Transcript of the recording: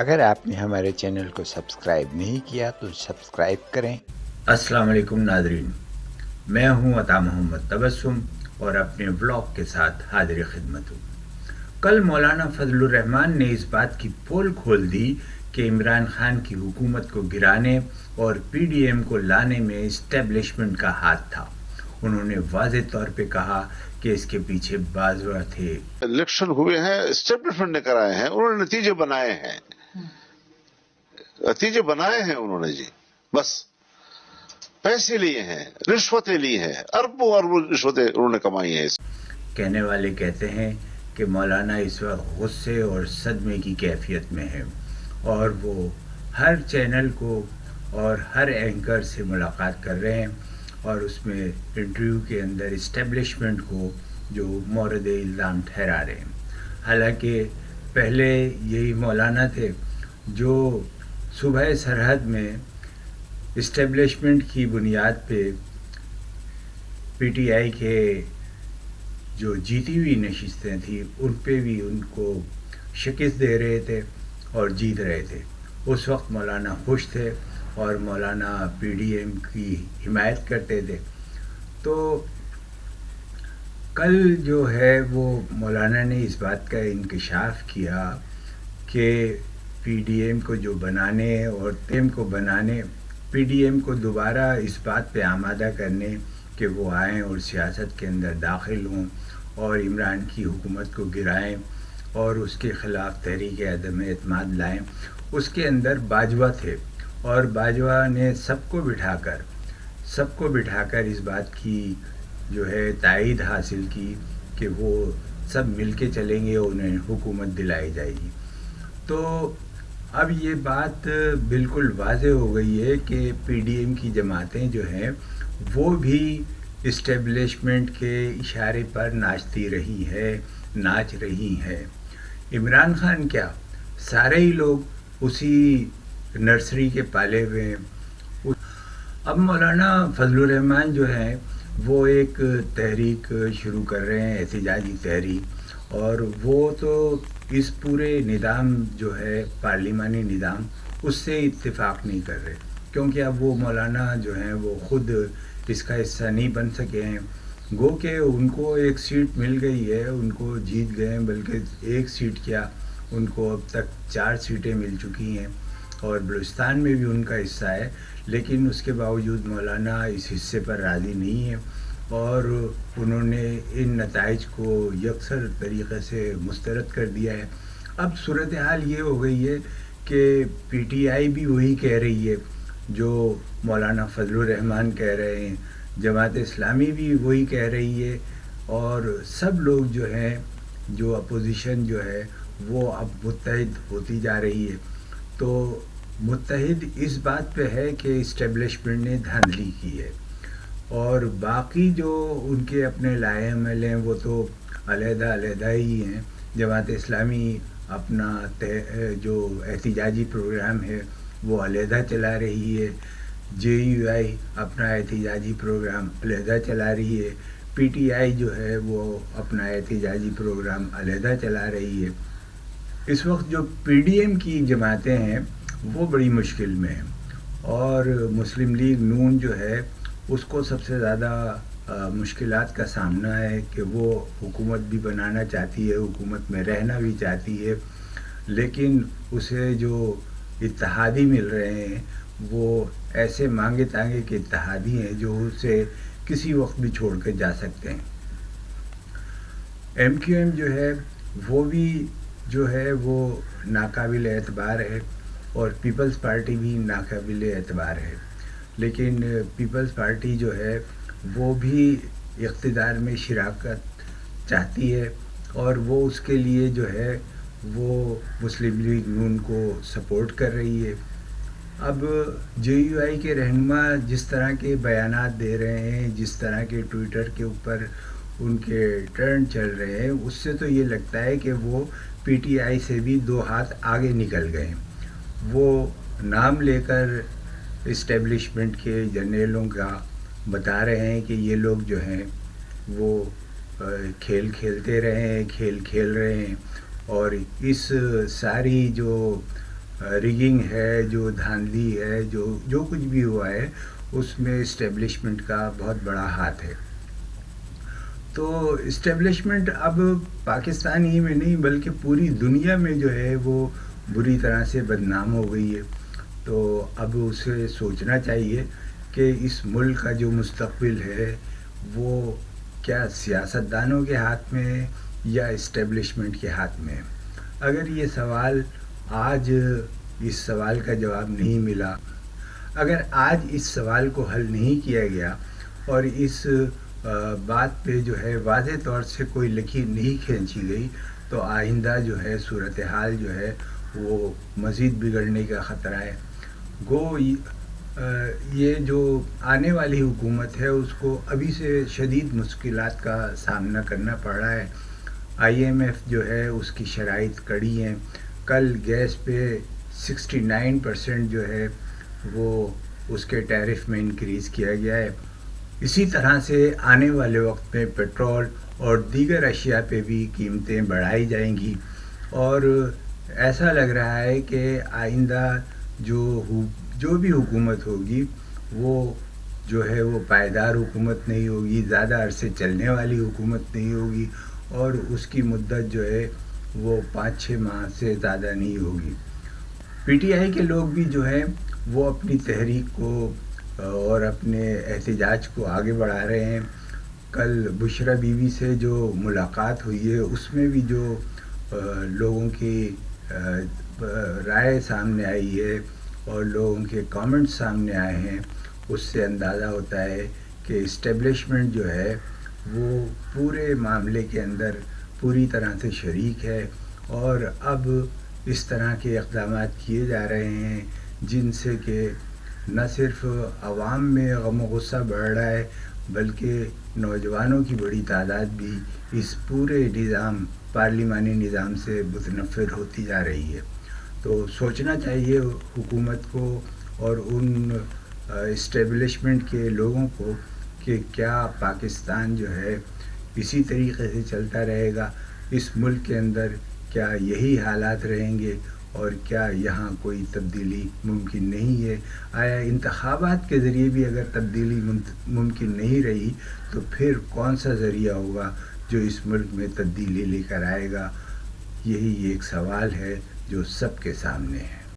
اگر آپ نے ہمارے چینل کو سبسکرائب نہیں کیا تو سبسکرائب کریں۔ السلام علیکم ناظرین، میں ہوں عطا محمد تبسم اور اپنے ولاگ کے ساتھ حاضر خدمت ہوں۔ کل مولانا فضل الرحمان نے اس بات کی پول کھول دی کہ عمران خان کی حکومت کو گرانے اور پی ڈی ایم کو لانے میں اسٹیبلشمنٹ کا ہاتھ تھا۔ انہوں نے واضح طور پہ کہا کہ اس کے پیچھے بازو تھے۔ الیکشن ہوئے ہیں، اسٹیبلشمنٹ نے کرائے ہیں، انہوں نے نتیجے بنائے ہیں، انہوں نے جی بس پیسے لیے ہیں، رشوتیں لی ہیں، اربوں اربوں رشوتیں انہوں نے کمائی ہیں۔ کہنے والے کہتے ہیں کہ مولانا اس وقت غصے اور صدمے کی کیفیت میں ہے اور وہ ہر چینل کو اور ہر اینکر سے ملاقات کر رہے ہیں اور اس میں انٹرویو کے اندر اسٹیبلشمنٹ کو جو مورد الزام ٹھہرا رہے ہیں۔ حالانکہ پہلے یہی مولانا تھے جو صوبہ سرحد میں اسٹیبلشمنٹ کی بنیاد پہ پی ٹی آئی کے جو جیتی ہوئی نشستیں تھیں ان پہ بھی ان کو شکست دے رہے تھے اور جیت رہے تھے۔ اس وقت مولانا خوش تھے اور مولانا پی ڈی ایم کی حمایت کرتے تھے۔ تو کل جو ہے وہ مولانا نے اس بات کا انکشاف کیا کہ پی ڈی ایم کو جو بنانے اور ایم کو بنانے، پی ڈی ایم کو دوبارہ اس بات پہ آمادہ کرنے کہ وہ آئیں اور سیاست کے اندر داخل ہوں اور عمران کی حکومت کو گرائیں اور اس کے خلاف تحریک عدم اعتماد لائیں، اس کے اندر باجوہ تھے اور باجوہ نے سب کو بٹھا کر اس بات کی جو ہے تائید حاصل کی کہ وہ سب مل کے چلیں گے اور انہیں حکومت دلائی جائے گی۔ تو اب یہ بات بالکل واضح ہو گئی ہے کہ پی ڈی ایم کی جماعتیں جو ہیں وہ بھی اسٹیبلشمنٹ کے اشارے پر ناچ رہی ہیں۔ عمران خان کیا، سارے ہی لوگ اسی نرسری کے پالے ہوئے ہیں۔ اب مولانا فضل الرحمان جو ہیں وہ ایک تحریک شروع کر رہے ہیں، احتجاجی تحریک، اور وہ تو اس پورے نظام جو ہے پارلیمانی نظام اس سے اتفاق نہیں کر رہے، کیونکہ اب وہ مولانا جو ہیں وہ خود اس کا حصہ نہیں بن سکے ہیں۔ گو کہ ان کو ایک سیٹ مل گئی ہے، ان کو جیت گئے ہیں، بلکہ ایک سیٹ کیا ان کو اب تک 4 سیٹیں مل چکی ہیں اور بلوچستان میں بھی ان کا حصہ ہے، لیکن اس کے باوجود مولانا اس حصے پر راضی نہیں ہے اور انہوں نے ان نتائج کو یکسر طریقے سے مسترد کر دیا ہے۔ اب صورتحال یہ ہو گئی ہے کہ پی ٹی آئی بھی وہی کہہ رہی ہے جو مولانا فضل الرحمان کہہ رہے ہیں، جماعت اسلامی بھی وہی کہہ رہی ہے، اور سب لوگ جو ہیں، جو اپوزیشن جو ہے وہ اب متحد ہوتی جا رہی ہے۔ تو متحد اس بات پہ ہے کہ اسٹیبلشمنٹ نے دھاندلی کی ہے، اور باقی جو ان کے اپنے لائے عمل ہیں وہ تو علیحدہ ہی ہیں۔ جماعت اسلامی اپنا جو احتجاجی پروگرام ہے وہ علیحدہ چلا رہی ہے، جے یو آئی اپنا احتجاجی پروگرام علیحدہ چلا رہی ہے، پی ٹی آئی جو ہے وہ اپنا احتجاجی پروگرام علیحدہ چلا رہی ہے۔ اس وقت جو پی ڈی ایم کی جماعتیں ہیں وہ بڑی مشکل میں ہیں، اور مسلم لیگ نون جو ہے اس کو سب سے زیادہ مشکلات کا سامنا ہے کہ وہ حکومت بھی بنانا چاہتی ہے، حکومت میں رہنا بھی چاہتی ہے، لیکن اسے جو اتحادی مل رہے ہیں وہ ایسے مانگے تانگے کے اتحادی ہیں جو اسے کسی وقت بھی چھوڑ کے جا سکتے ہیں۔ ایم کیو ایم جو ہے وہ بھی جو ہے وہ ناقابل اعتبار ہے اور پیپلز پارٹی بھی ناقابل اعتبار ہے، لیکن پیپلز پارٹی جو ہے وہ بھی اقتدار میں شراکت چاہتی ہے اور وہ اس کے لیے جو ہے وہ مسلم لیگ نون کو سپورٹ کر رہی ہے۔ اب جے یو آئی کے رہنما جس طرح کے بیانات دے رہے ہیں، جس طرح کے ٹویٹر کے اوپر ان کے ٹرن چل رہے ہیں، اس سے تو یہ لگتا ہے کہ وہ پی ٹی آئی سے بھی 2 ہاتھ آگے نکل گئے ہیں۔ وہ نام لے کر اسٹیبلشمنٹ کے جرنیلوں کا بتا رہے ہیں کہ یہ لوگ جو ہیں وہ کھیل کھیلتے رہے ہیں، کھیل کھیل رہے ہیں، اور اس ساری جو ریگنگ ہے، جو دھاندلی ہے، جو کچھ بھی ہوا ہے اس میں اسٹیبلشمنٹ کا بہت بڑا ہاتھ ہے. تو اسٹیبلشمنٹ اب پاکستان ہی میں نہیں بلکہ پوری دنیا میں جو ہے وہ بری طرح سے بدنام ہو گئی ہے. تو اب اسے سوچنا چاہیے کہ اس ملک کا جو مستقبل ہے وہ کیا سیاستدانوں کے ہاتھ میں ہے یا اسٹیبلشمنٹ کے ہاتھ میں ہے. اگر یہ سوال آج اس سوال کا جواب نہیں ملا، اگر آج اس سوال کو حل نہیں کیا گیا اور اس بات پہ جو ہے واضح طور سے کوئی لکیر نہیں کھینچی گئی تو آئندہ جو ہے صورتحال جو ہے وہ مزید بگڑنے کا خطرہ ہے. گو یہ جو آنے والی حکومت ہے اس کو ابھی سے شدید مشکلات کا سامنا کرنا پڑ رہا ہے. IMF جو ہے اس کی شرائط کڑی ہیں. کل گیس پہ 69% جو ہے وہ اس کے ٹیرف میں انکریز کیا گیا ہے. اسی طرح سے آنے والے وقت میں پیٹرول اور دیگر اشیاء پہ بھی قیمتیں بڑھائی جائیں گی، اور ایسا لگ رہا ہے کہ آئندہ جو بھی حکومت ہوگی وہ جو ہے وہ پائیدار حکومت نہیں ہوگی، زیادہ عرصے چلنے والی حکومت نہیں ہوگی، اور اس کی مدت جو ہے وہ 5-6 ماہ سے زیادہ نہیں ہوگی. PTI کے لوگ بھی جو ہیں وہ اپنی تحریک کو اور اپنے احتجاج کو آگے بڑھا رہے ہیں. کل بشرا بیوی سے جو ملاقات ہوئی ہے اس میں بھی جو لوگوں کی رائے سامنے آئی ہے اور لوگوں کے کامنٹس سامنے آئے ہیں اس سے اندازہ ہوتا ہے کہ اسٹیبلشمنٹ جو ہے وہ پورے معاملے کے اندر پوری طرح سے شریک ہے، اور اب اس طرح کے اقدامات کیے جا رہے ہیں جن سے کہ نہ صرف عوام میں غم و غصہ بڑھ رہا ہے بلکہ نوجوانوں کی بڑی تعداد بھی اس پورے پارلیمانی نظام سے متنفر ہوتی جا رہی ہے. تو سوچنا چاہیے حکومت کو اور ان اسٹیبلشمنٹ کے لوگوں کو کہ کیا پاکستان جو ہے اسی طریقے سے چلتا رہے گا، اس ملک کے اندر کیا یہی حالات رہیں گے، اور کیا یہاں کوئی تبدیلی ممکن نہیں ہے. آیا انتخابات کے ذریعے بھی اگر تبدیلی ممکن نہیں رہی تو پھر کون سا ذریعہ ہوگا جو اس ملک میں تبدیلی لے کر آئے گا. یہی ایک سوال ہے جو سب کے سامنے ہے.